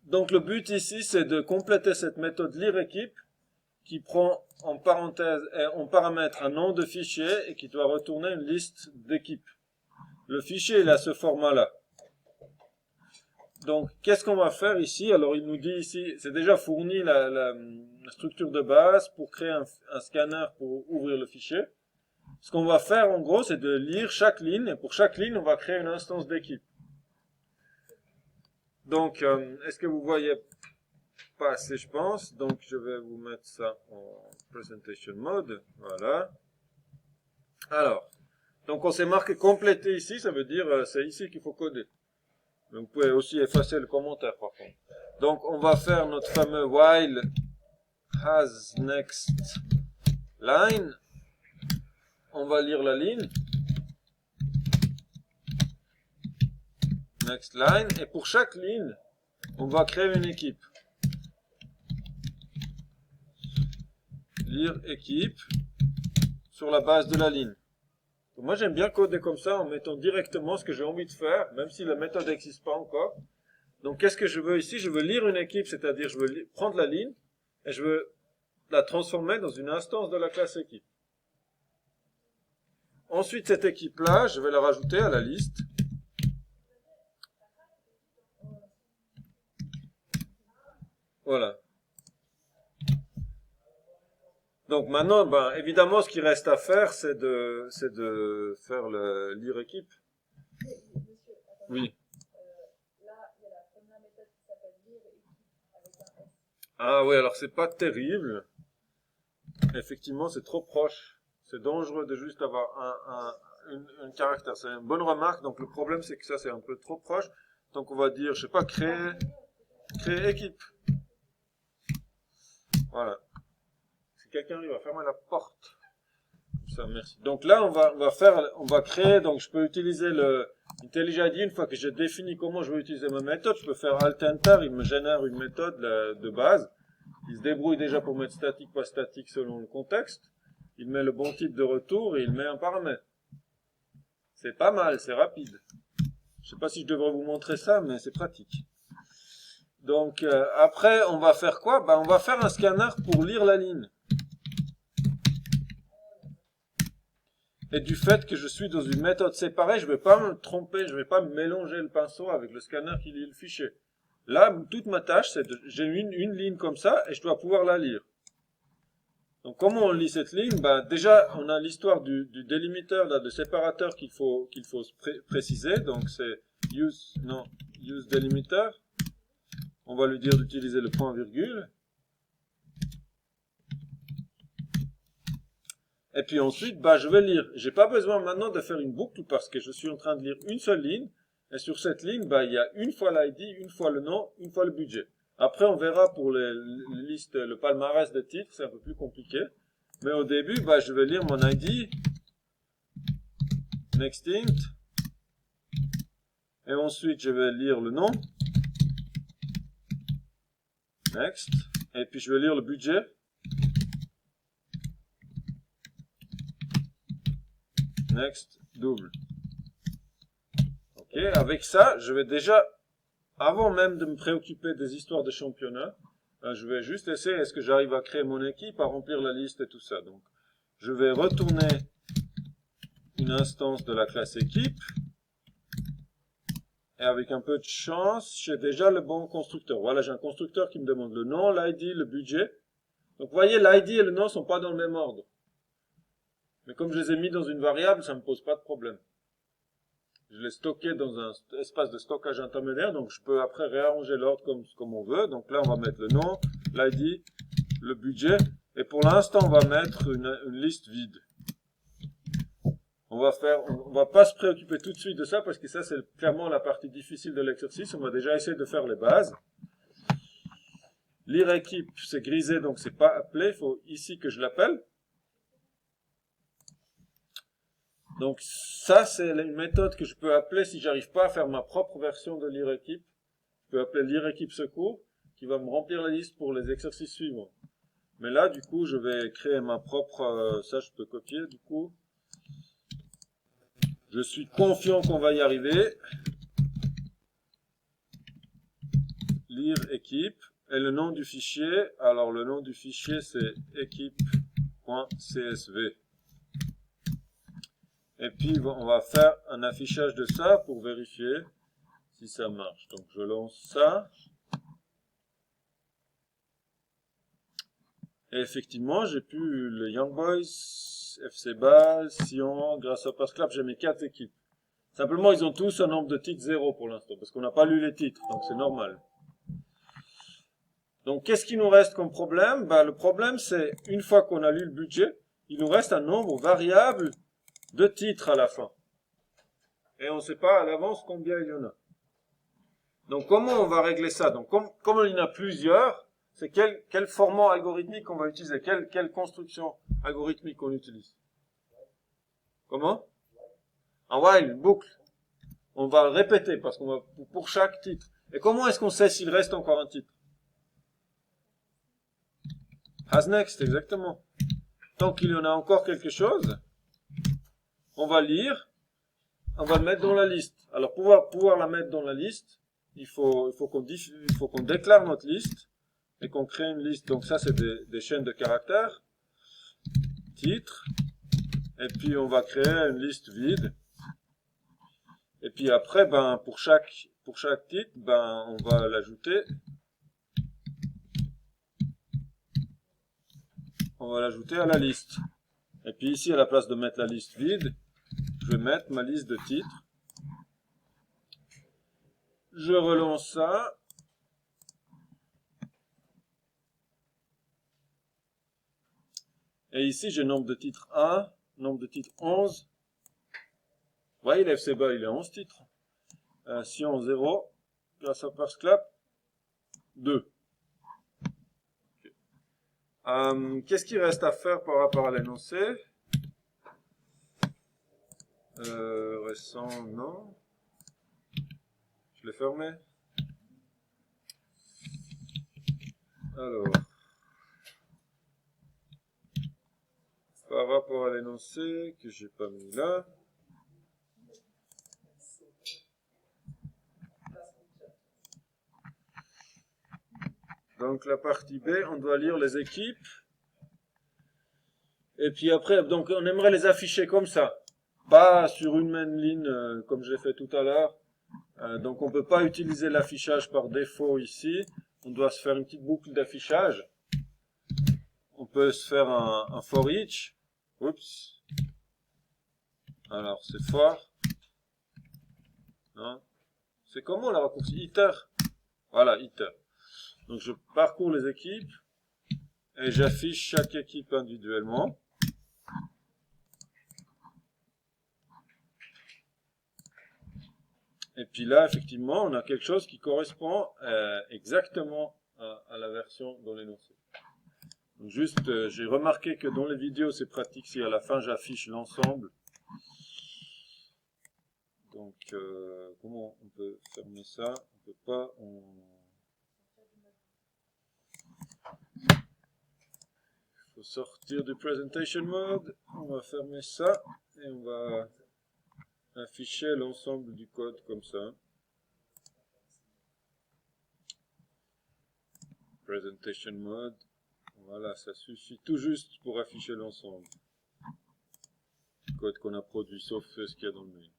Donc le but ici, c'est de compléter cette méthode lire équipe qui prend en parenthèse et en paramètre un nom de fichier et qui doit retourner une liste d'équipes. Le fichier il a ce format-là. Donc qu'est-ce qu'on va faire ici? Alors il nous dit ici, c'est déjà fourni la structure de base pour créer un scanner pour ouvrir le fichier. Ce qu'on va faire en gros, c'est de lire chaque ligne et pour chaque ligne, on va créer une instance d'équipe. Donc, est-ce que vous voyez pas assez, je pense. Donc, je vais vous mettre ça en presentation mode. Voilà. Alors, donc on s'est marqué compléter ici, ça veut dire c'est ici qu'il faut coder. Donc, vous pouvez aussi effacer le commentaire par contre. Donc, on va faire notre fameux while has next line. On va lire la ligne. Next line. Et pour chaque ligne, on va créer une équipe. Lire équipe sur la base de la ligne. Donc moi j'aime bien coder comme ça en mettant directement ce que j'ai envie de faire, même si la méthode n'existe pas encore. Donc qu'est-ce que je veux ici? Je veux lire une équipe, c'est-à-dire je veux prendre la ligne et je veux la transformer dans une instance de la classe équipe. Ensuite cette équipe-là, je vais la rajouter à la liste. Voilà. Donc maintenant, ben, évidemment, ce qui reste à faire, c'est de faire le lire équipe. Oui. Ah oui, alors c'est pas terrible. Effectivement, c'est trop proche. C'est dangereux de juste avoir un caractère. C'est une bonne remarque. Donc le problème, c'est que ça, c'est un peu trop proche. Donc on va dire, je sais pas, créer équipe. Voilà. Si quelqu'un arrive à fermer la porte. Comme ça, merci. Donc là, on va créer, donc je peux utiliser le IntelliJ IDE une fois que j'ai défini comment je veux utiliser ma méthode. Je peux faire Alt-Enter, il me génère une méthode de base. Il se débrouille déjà pour mettre statique, pas statique selon le contexte. Il met le bon type de retour et il met un paramètre. C'est pas mal, c'est rapide. Je sais pas si je devrais vous montrer ça, mais c'est pratique. Donc après, on va faire quoi? Ben, on va faire un scanner pour lire la ligne. Et du fait que je suis dans une méthode séparée, je ne vais pas me tromper, je ne vais pas mélanger le pinceau avec le scanner qui lit le fichier. Là, toute ma tâche, c'est j'ai une ligne comme ça et je dois pouvoir la lire. Donc comment on lit cette ligne? Ben, déjà, on a l'histoire du délimiteur, là, de séparateur qu'il faut préciser. Donc c'est use delimiter. On va lui dire d'utiliser le point virgule. Et puis ensuite, bah, je vais lire. J'ai pas besoin maintenant de faire une boucle parce que je suis en train de lire une seule ligne. Et sur cette ligne, bah, il y a une fois l'ID, une fois le nom, une fois le budget. Après, on verra pour les listes, le palmarès de titres, c'est un peu plus compliqué. Mais au début, bah, je vais lire mon ID, next int, et ensuite je vais lire le nom, next, et puis je vais lire le budget, next, double. Ok, avec ça, je vais déjà, avant même de me préoccuper des histoires de championnat, je vais juste essayer, est-ce que j'arrive à créer mon équipe, à remplir la liste et tout ça. Donc, je vais retourner une instance de la classe équipe. Et avec un peu de chance, j'ai déjà le bon constructeur. Voilà, j'ai un constructeur qui me demande le nom, l'ID, le budget. Donc, vous voyez, l'ID et le nom ne sont pas dans le même ordre. Mais comme je les ai mis dans une variable, ça ne me pose pas de problème. Je l'ai stocké dans un espace de stockage intermédiaire, donc je peux après réarranger l'ordre comme on veut. Donc là, on va mettre le nom, l'ID, le budget. Et pour l'instant, on va mettre une liste vide. On va pas se préoccuper tout de suite de ça, parce que ça, c'est clairement la partie difficile de l'exercice. On va déjà essayer de faire les bases. Lire équipe, c'est grisé, donc c'est pas appelé. Il faut ici que je l'appelle. Donc ça, c'est une méthode que je peux appeler si j'arrive pas à faire ma propre version de lire équipe. Je peux appeler lire équipe secours, qui va me remplir la liste pour les exercices suivants. Mais là, du coup, je vais créer ma propre, ça je peux copier, du coup. Je suis confiant qu'on va y arriver. lire équipe. Et le nom du fichier, alors le nom du fichier c'est équipe.csv. Et puis on va faire un affichage de ça pour vérifier si ça marche. Donc je lance ça. Et effectivement, j'ai pu le Young Boys, FC Ball, Sion, Grasshopper Club, j'ai mes 4 équipes. Simplement, ils ont tous un nombre de titres 0 pour l'instant, parce qu'on n'a pas lu les titres, donc c'est normal. Donc, qu'est-ce qui nous reste comme problème? Ben, le problème, c'est, une fois qu'on a lu le budget, il nous reste un nombre variable de titres à la fin. Et on ne sait pas à l'avance combien il y en a. Donc, comment on va régler ça? Donc, comme il y en a plusieurs, c'est quel format algorithmique on va utiliser? Quelle construction algorithmique on utilise? Comment? Un while, une boucle. On va le répéter parce qu'on va pour chaque titre. Et comment est-ce qu'on sait s'il reste encore un titre? Has next, exactement. Tant qu'il y en a encore quelque chose, on va lire, on va le mettre dans la liste. Alors, pour pouvoir la mettre dans la liste, il faut qu'on déclare notre liste et qu'on crée une liste. Donc ça, c'est des chaînes de caractères. Titre. Et puis, on va créer une liste vide. Et puis après, ben, pour chaque titre, ben, on va l'ajouter. On va l'ajouter à la liste. Et puis ici, à la place de mettre la liste vide, je vais mettre ma liste de titres. Je relance ça. Et ici, j'ai nombre de titres 1, nombre de titres 11. Vous voyez, l'FC Ball, il a 11 titres. Sion 0, Grasshopper Clap 2. Qu'est-ce qu'il reste à faire par rapport à l'énoncé? Récent, non. Je l'ai fermé. Alors, par rapport à l'énoncé que j'ai pas mis là. Donc la partie B, on doit lire les équipes. Et puis après, donc on aimerait les afficher comme ça. Pas sur une même ligne comme j'ai fait tout à l'heure. Donc on ne peut pas utiliser l'affichage par défaut ici. On doit se faire une petite boucle d'affichage. On peut se faire un for each. Oups. Alors c'est for. Non. C'est comment la raccourci? Iter. Voilà, iter. Donc je parcours les équipes et j'affiche chaque équipe individuellement. Et puis là, effectivement, on a quelque chose qui correspond exactement à la version dans l'énoncé. Donc juste, j'ai remarqué que dans les vidéos, c'est pratique si à la fin j'affiche l'ensemble. Donc, comment on peut fermer ça? On peut pas. Il faut sortir du presentation mode. On va fermer ça et on va afficher l'ensemble du code comme ça. Presentation mode. Voilà, ça suffit tout juste pour afficher l'ensemble du code qu'on a produit, sauf ce qu'il y a dans le mail.